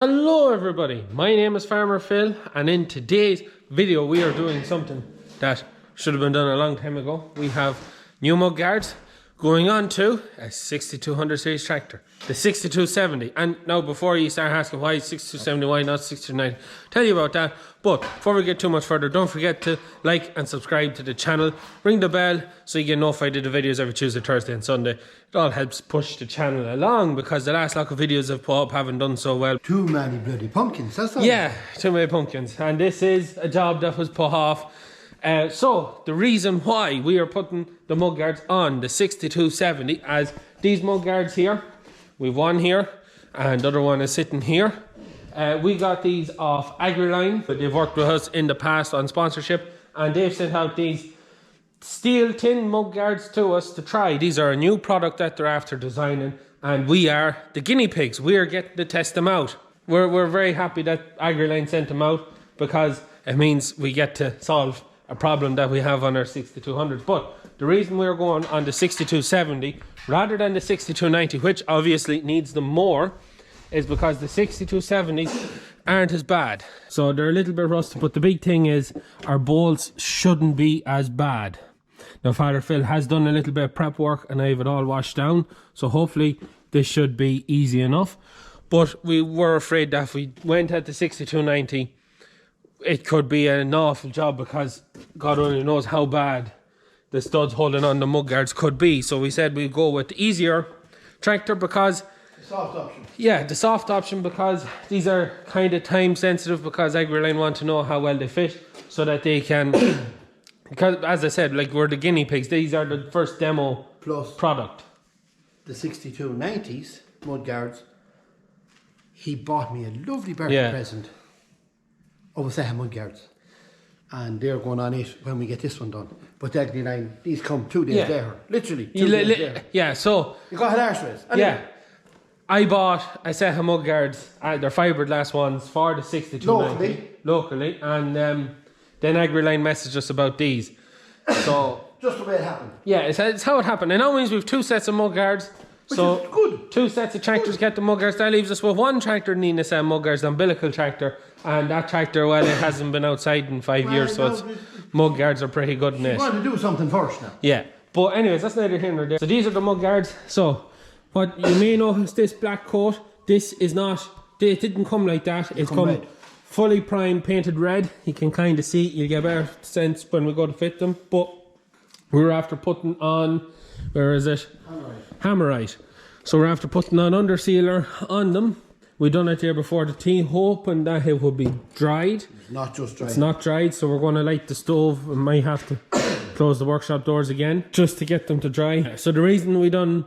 Hello everybody, my name is Farmer Phil, and in today's video we are doing something that should have been done a long time ago. We have new Mudguards going on to a 6200 series tractor, the 6270. And now before you start asking why 6270, why not 6290, tell you about that. But before we get too much further, don't forget to like and subscribe to the channel, ring the bell so you get notified of the videos every Tuesday, Thursday and Sunday. It all helps push the channel along because the last lot of videos I've put up haven't done so well. Too many bloody pumpkins, that's all. Yeah, too many pumpkins. And this is a job that was put off. So the reason why we are putting the Mudguards on the 6270, as these Mudguards here, we've one here and the other one is sitting here. We got these off Agriline, but they've worked with us in the past on sponsorship, and they've sent out these steel tin Mudguards to us to try. These are a new product that they're after designing, and we are the guinea pigs. We are getting to test them out. We're very happy that Agriline sent them out because it means we get to solve a problem that we have on our 6200s. But the reason we're going on the 6270 rather than the 6290, which obviously needs them more, is because the 6270s aren't as bad. So they're a little bit rusty, but the big thing is our bolts shouldn't be as bad. Now Father Phil has done a little bit of prep work and I have it all washed down, so hopefully this should be easy enough. But we were afraid that if we went at the 6290, it could be an awful job because God only knows how bad the studs holding on the Mudguards could be. So we said we'd go with the easier tractor because The soft option. yeah, the soft option, because these are kind of time sensitive, because Agriline want to know how well they fit so that they can because as I said, like, we're the guinea pigs. These are the first demo Plus product. the 6290s Mudguards. He bought me a lovely birthday present of a set of Mudguards, and they're going on it when we get this one done. But the Agriline, these come 2 days later, literally 2 days later. Yeah, so You got an arse race. Anyway, yeah, I bought a set of Mudguards, they're fiberglass ones, for the 6290 locally, and then Agriline messaged us about these. So just the way it happened. yeah, it's how it happened. And now means we've 2 sets of Mudguards. So is good. 2 sets of tractors get the Mudguards. That leaves us with 1 tractor needing a set of Mudguards, the umbilical tractor. And that tractor, well, it hasn't been outside in 5 years, so its Mudguards are pretty good in it. You want to do something first now. Yeah, but anyways, that's neither here nor there. So these are the Mudguards. So what you may notice, this black coat, this is not, it didn't come like that. It's come red. fully primed, painted red. You can kind of see, you'll get a better sense when we go to fit them. But we're after putting on, where is it? Hammerite. So we're after putting on under sealer on them. We done it there before the tea, hoping that it would be dried. It's not just dried. It's not dried, so we're going to light the stove. We might have to close the workshop doors again just to get them to dry. So the reason we done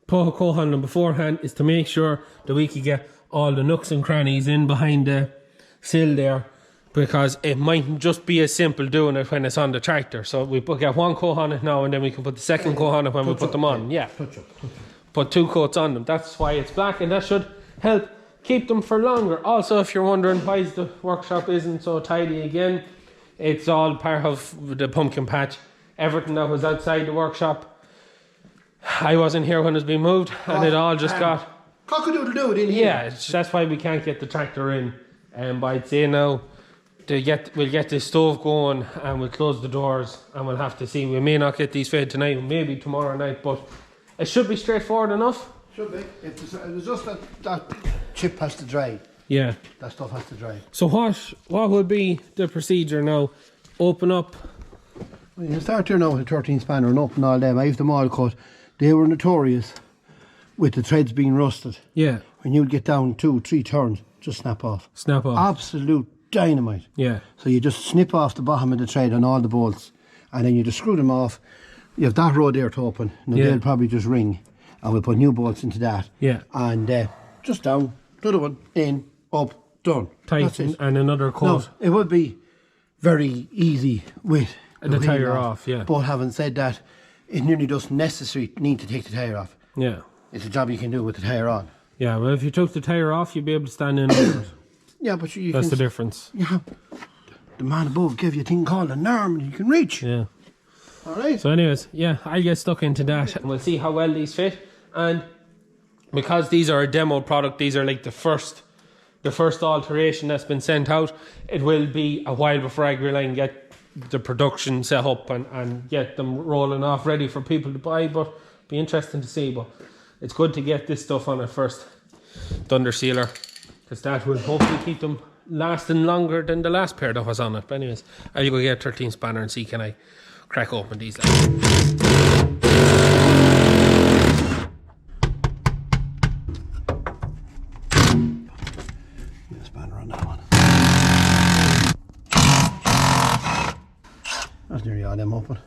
put a coat on them beforehand is to make sure that we could get all the nooks and crannies in behind the sill there, because it mightn't just be as simple doing it when it's on the tractor. So we get 1 coat on it now, and then we can put the second coat on it when we put them on. Yeah, put 2 coats on them. That's why it's black, and that should help keep them for longer. Also, if you're wondering why the workshop isn't so tidy again, it's all part of the pumpkin patch. Everything that was outside the workshop, I wasn't here when it was being moved, and it all just got cock-a-doodle-doo in here. yeah, that's why we can't get the tractor in. But I'd say now we'll get this stove going, and we'll close the doors, and we'll have to see. We may not get these fed tonight, maybe tomorrow night, but it should be straightforward enough. Should be. It was just that chip has to dry. Yeah. That stuff has to dry. So what would be the procedure now? Open up. Well, you start here now with a 13 spanner and open all them. I have them all cut. They were notorious with the threads being rusted. Yeah. When you'd get down 2-3 turns, just snap off. Snap off. Absolute dynamite. Yeah. So you just snip off the bottom of the thread on all the bolts, and then you just screw them off. You have that row there to open, and they'll probably just ring, and we'll put new bolts into that. Yeah. And just down, the other one, in, up, done. Tighten and another coat. No, it would be very easy with the tyre off, yeah. But having said that, it nearly doesn't necessarily need to take the tyre off. Yeah. It's a job you can do with the tyre on. Yeah, well, if you took the tyre off, you'd be able to stand in over it. Yeah, but you That's can... the difference. Yeah. The man above gave you a thing called an arm and you can reach. Yeah. Alright. So anyways, yeah, I'll get stuck into that, and we'll see how well these fit. And because these are a demo product, these are like the first the first alteration that's been sent out. It will be a while before Agriline get the production set up and get them rolling off ready for people to buy, but be interesting to see. But it's good to get this stuff on it first, Thunder Sealer, because that will hopefully keep them lasting longer than the last pair that was on it. But anyways, I'll go get a 13 spanner and see can I crack open these lads. That's nearly all them open.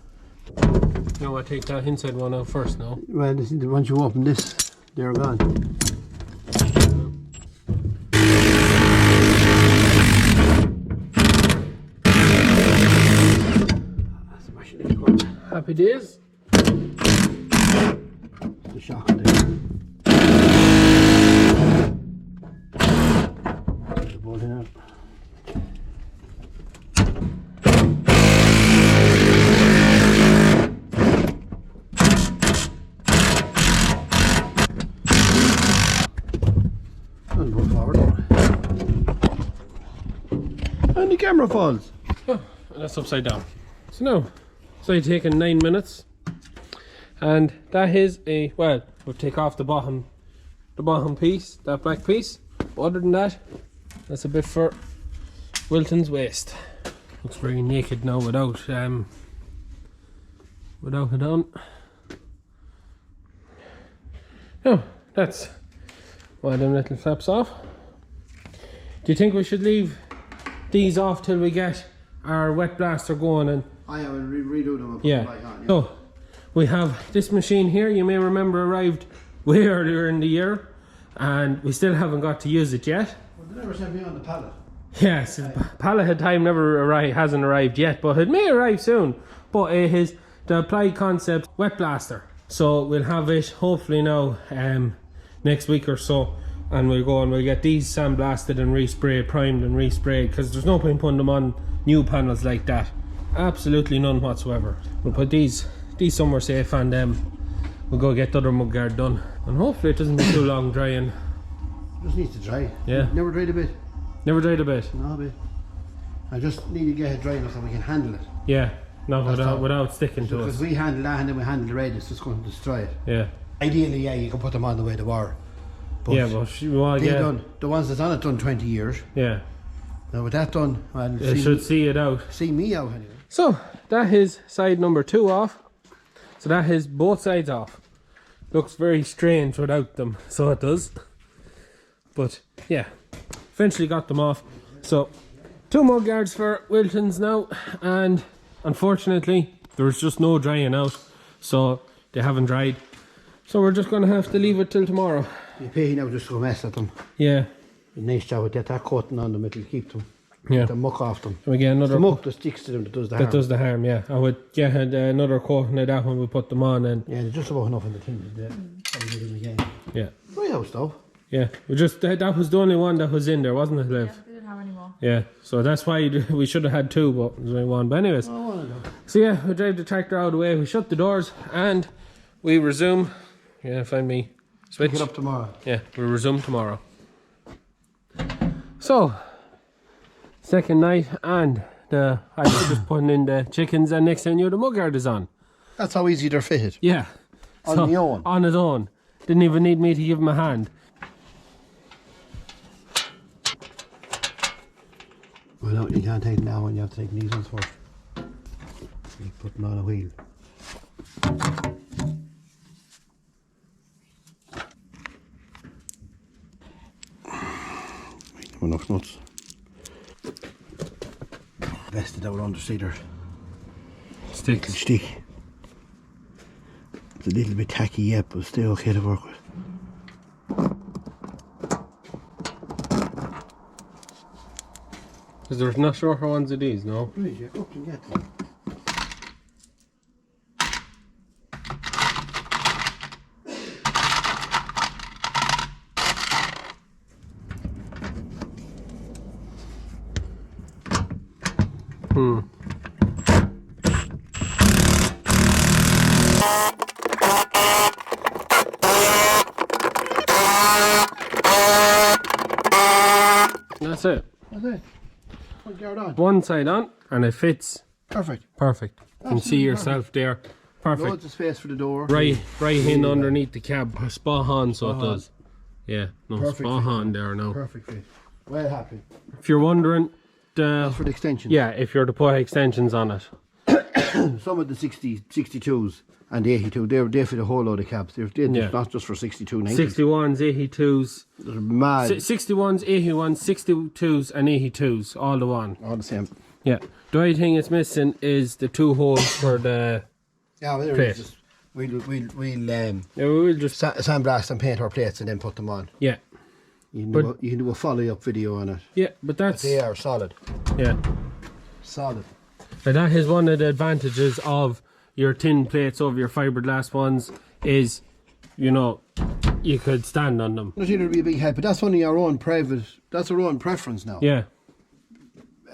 No, I take that inside one out first now. Well, once you open this, they're gone. Happy days. The shock on there. There's the bolt in it. And the camera falls. Oh, that's upside down. So now, it's taken 9 minutes, and that is a, well, we'll take off the bottom piece, that black piece. But other than that, that's a bit for Wilton's waist. Looks very naked now without it on. Oh, that's one of them little flaps off. Do you think we should leave these off till we get our wet blaster going? And I will redo them and put yeah. them back on. Yeah. So we have this machine here, you may remember arrived way earlier in the year, and we still haven't got to use it yet. Well, they never sent me on the pallet. Yes, pallet head time hasn't arrived yet, but it may arrive soon. But it is the Applied Concept wet blaster, so we'll have it hopefully now next week or so, and we'll go and we'll get these sandblasted and resprayed, primed and resprayed, because there's no point putting them on new panels like that. Absolutely none whatsoever. We'll put these somewhere safe, and we'll go get the other mudguard done, and hopefully it doesn't be too long drying. Just needs to dry. Yeah. Never dried a bit. Never dried a bit. No, a bit. I just need to get it dry enough so we can handle it. Yeah. Not without sticking to it. Because we handle that and then we handle the red, it's just going to destroy it. Yeah. Ideally, yeah, you can put them on the way they were. But yeah, but done, the ones that's on it done 20 years. Yeah. Now with that done, well, it should see it out. See me out anyway. So that is side number 2 off. So that is both sides off. Looks very strange without them, so it does. But yeah, eventually got them off. So 2 mudguards for Wilton's now, and unfortunately there's just no drying out, so they haven't dried. So we're just going to have to leave it till tomorrow. You pay now just to mess at them. Yeah. A nice job with that coating on them, it'll keep them. Yeah. The muck off them. And we get another it's the muck that sticks to them that does the harm. That does the harm, yeah. I would get another coating of that when we put them on, and yeah, they're just about enough in the thing to do them again. Yeah. Right house though. Yeah. We just that was the only one that was in there, wasn't it, Liv? Yeah, we didn't have any more. Yeah. So that's why we should have had 2, but there's only 1. But anyways. So yeah, we drive the tractor out of the way, we shut the doors, and we resume. Yeah, find me. Switch. Pick it up tomorrow. Yeah, we'll resume tomorrow. So, second night, and I was just putting in the chickens, and next thing you know, the mudguard is on. That's how easy they're fitted. Yeah. On their own. On his own. Didn't even need me to give him a hand. Well, no, you can't take them that one, you have to take these ones first. You put them on a wheel. Enough nuts. Vested out under cedar. Sticks. Stick. It's a little bit tacky yet, but still okay to work with. Because there's not shorter ones of these, no? Right, yeah, up and get them. That's it. That's it. Mudguard on. One side on, and it fits. Perfect. Perfect. You can see yourself there. Perfect. Loads of space for the door. Right in underneath the cab. Spot on, so it does. Yeah, no, Perfect spot fit. on there now. Perfect fit. Well happy. If you're wondering, That's for the extension. yeah, if you're to put extensions on it. Some of the 62s and the 82, they're for the whole load of cabs. They're not just for 62, 90s. 61s, 82s. They're mad. 61s, 81s, 62s, and 82s, all the one. All the same. Yeah. The only thing it's missing is the 2 holes for the. Yeah, well, plate. just, we'll we'll just. sandblast and paint our plates and then put them on. Yeah. You can do a follow-up video on it. Yeah, but that's. They are solid. Yeah. Solid. And that is one of the advantages of your tin plates over your fiberglass ones is, you know, you could stand on them. Not either be a big help, but that's only our own private. That's our own preference now. Yeah.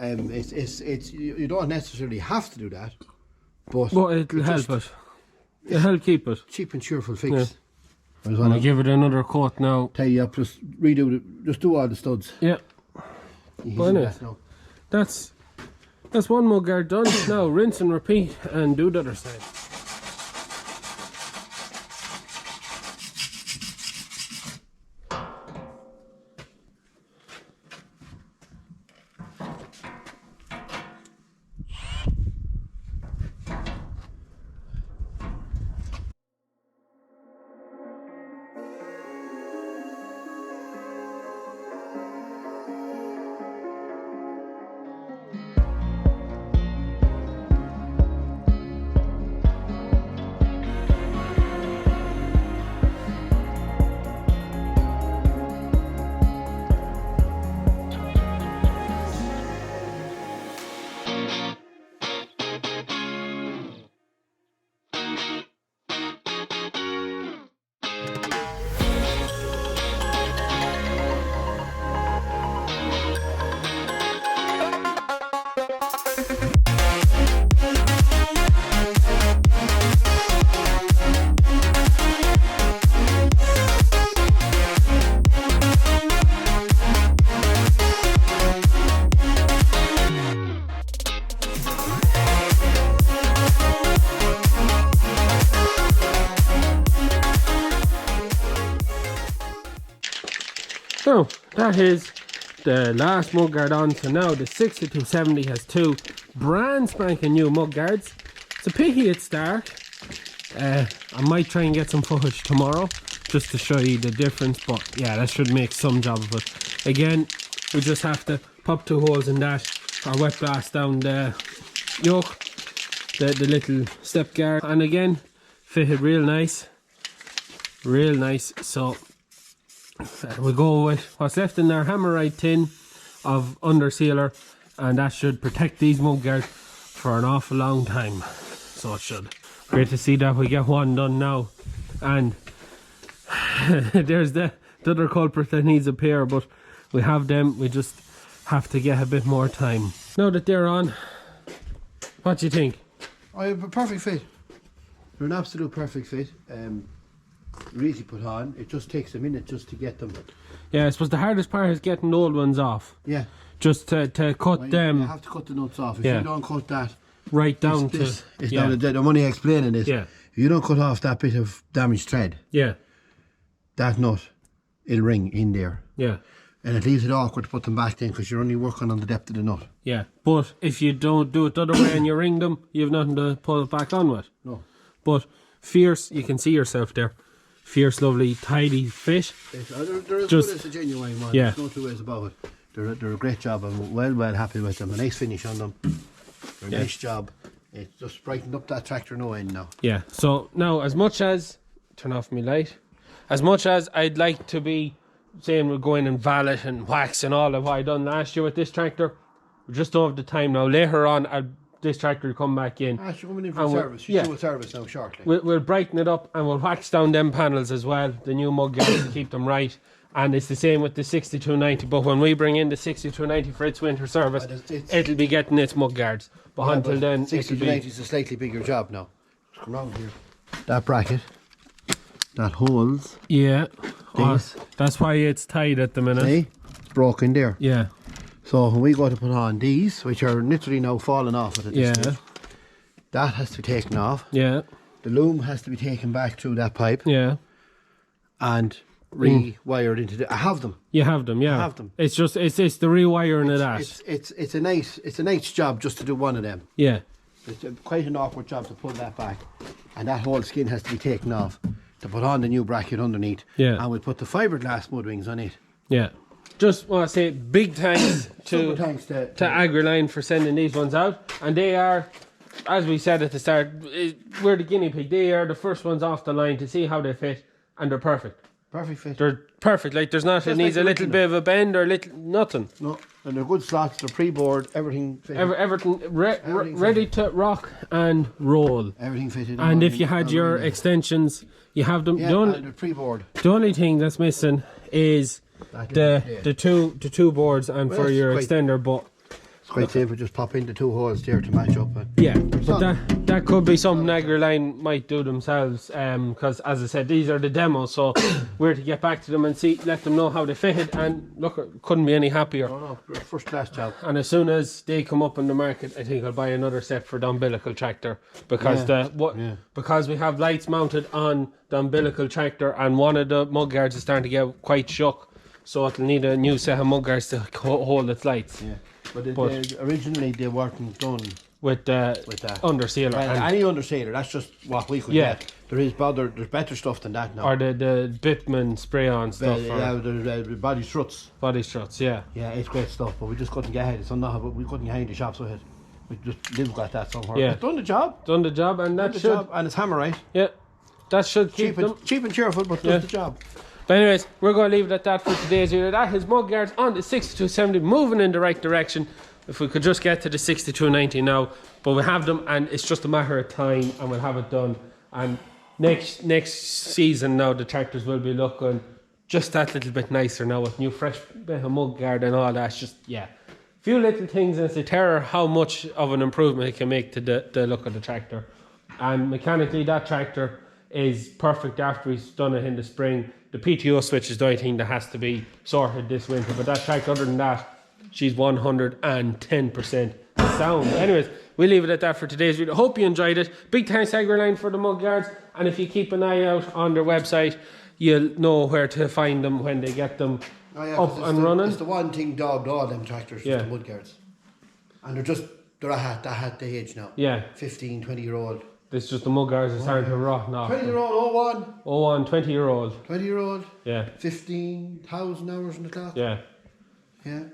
It's you don't necessarily have to do that, but it'll help it. It'll help keep it. Cheap and cheerful fix. Yeah. I was I'll gonna give it another coat now. tie you up, just just do all the studs. Yeah. You can do that now. That's one mudguard done. Now rinse and repeat and do the other side. So that is the last mudguard on. So now the 6270 has 2 brand spanking new mudguards. It's a pity it's dark. I might try and get some footage tomorrow just to show you the difference, but yeah, that should make some job of it. Again, we just have to pop 2 holes in that or wet blast down the yoke, the little step guard, and again fitted real nice, so we go with what's left in our hammerite tin of under sealer, and that should protect these mudguards for an awful long time, so it should. Great to see that we get one done now, and there's the other culprit that needs a pair, but we have them. We just have to get a bit more time. Now that they're on, what do you think? I have a perfect fit. They're an absolute perfect fit. Really put on. It just takes a minute just to get them. Yeah, I suppose the hardest part is getting the old ones off. Yeah. Just to cut them. You have to cut the nuts off. If you don't cut that right down to... It's not I'm only explaining this. Yeah. If you don't cut off that bit of damaged thread, yeah, that nut, it'll ring in there. Yeah. And it leaves it awkward to put them back in because you're only working on the depth of the nut. Yeah. But if you don't do it the other way and you ring them, you have nothing to pull it back on with. No. But fierce, you can see yourself there. Fierce, lovely, tidy fit. They're as good as a genuine one. Yeah. There's no 2 ways about it. They're a great job. I'm well happy with them. A nice finish on them. They're a nice job. It's just brightened up that tractor no end now. Yeah. So now, as much as... Turn off my light. As much as I'd like to be saying we're going and valet and wax and all of what I done last year with this tractor, we just don't have the time now. Later on, this tractor will come back in. She's coming in for service. She's doing service now shortly. We'll brighten it up and we'll wax down them panels as well, the new mudguards, to keep them right. And it's the same with the 6290, but when we bring in the 6290 for its winter service, it'll be getting its mudguards. But until then, 6290 is a slightly bigger job now. Come round here. That bracket, that holds. Yeah. That's why it's tight at the minute. See? broke in there. Yeah. So when we go to put on these, which are literally now falling off at this stage, that has to be taken off. Yeah. The loom has to be taken back through that pipe. Yeah. And rewired into the. I have them. You have them, yeah. I have them. It's just it's the rewiring of that. It's a nice job just to do one of them. Yeah. It's quite an awkward job to pull that back, and that whole skin has to be taken off to put on the new bracket underneath. Yeah. And we'll put the fiberglass mud wings on it. Yeah. Just want to say big thanks to Agriline for sending these ones out, and they are, as we said at the start, we're the guinea pig. They are the first ones off the line to see how they fit, and they're perfect. Perfect fit. They're perfect. Like there's not, it needs a little bit of a bend or nothing. No, and they're good slots. They're pre-bored. Everything fitted. Everything ready to rock and roll. Everything fitted. And if you had your extensions, you have them. Yeah, and they're pre-bored. The only thing that's missing is the two boards and for your extender, but it's quite simple. Just pop in the two holes there to match up. Yeah, but that could be something Agriline might do themselves, because as I said, these are the demos, so we're to get back to them and let them know how they fitted, and look, couldn't be any happier. No, first class job. And as soon as they come up on the market, I think I'll buy another set for the umbilical tractor, because because we have lights mounted on the umbilical tractor, and one of the mudguards is starting to get quite shook, so it'll need a new set of mudguards to hold its lights. Yeah. But originally they weren't done with that undersealer. Well, any undersealer, that's just what we could get. There's better stuff than that now. Or the Bitman spray-on stuff. The body struts. Body struts, yeah. Yeah, it's great stuff, but we just couldn't get it. We couldn't get in the shops with it. We just live got that somewhere. Yeah. It's done the job. Done the job, and that should. And it's hammerite. Yeah, that should keep them cheap and cheerful, but does the job. But anyways, we're going to leave it at that for today's video. That is Mudguards on the 6270, moving in the right direction. If we could just get to the 6290 now, but we have them, and it's just a matter of time, and we'll have it done. And next season now, the tractors will be looking just that little bit nicer now with new fresh bit of mudguard and all that. It's just few little things, and it's a terror how much of an improvement it can make to the look of the tractor. And mechanically, that tractor is perfect after we've done it in the spring. The PTO switch is the only thing that has to be sorted this winter, but that tractor, other than that, she's 110% sound. Anyways, we'll leave it at that for today's video. Hope you enjoyed it. Big thanks to Agriline for the mudguards, and if you keep an eye out on their website, you'll know where to find them when they get them up and running. It's the one thing dogged all them tractors, the mudguards. And they're at the age now. Yeah. 15, 20-year-old. It's just the mudguards are starting to rot now. 20-year-old, 01, 20-year-old. 20-year-old. Yeah. 15,000 hours on the clock. Yeah. Yeah.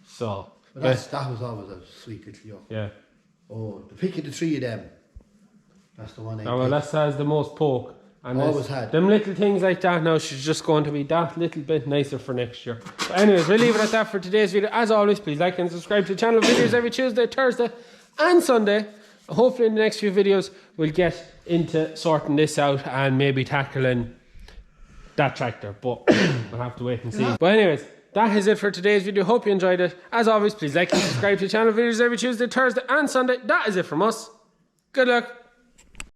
So. But that was always a sweet little yoke. Yeah. Oh, the pick of the three of them. That's the one I well, that has the most poke. And always had. Them little things like that now she's just going to be that little bit nicer for next year. But anyways, we'll leave it at that for today's video. As always, please like and subscribe to the channel. Videos every Tuesday, Thursday and Sunday. Hopefully in the next few videos we'll get into sorting this out and maybe tackling that tractor, but we'll have to wait and see. But anyways, that is it for today's video. Hope you enjoyed it. As always, please like and subscribe to the channel. Videos every Tuesday, Thursday and Sunday. That is it from us. Good luck.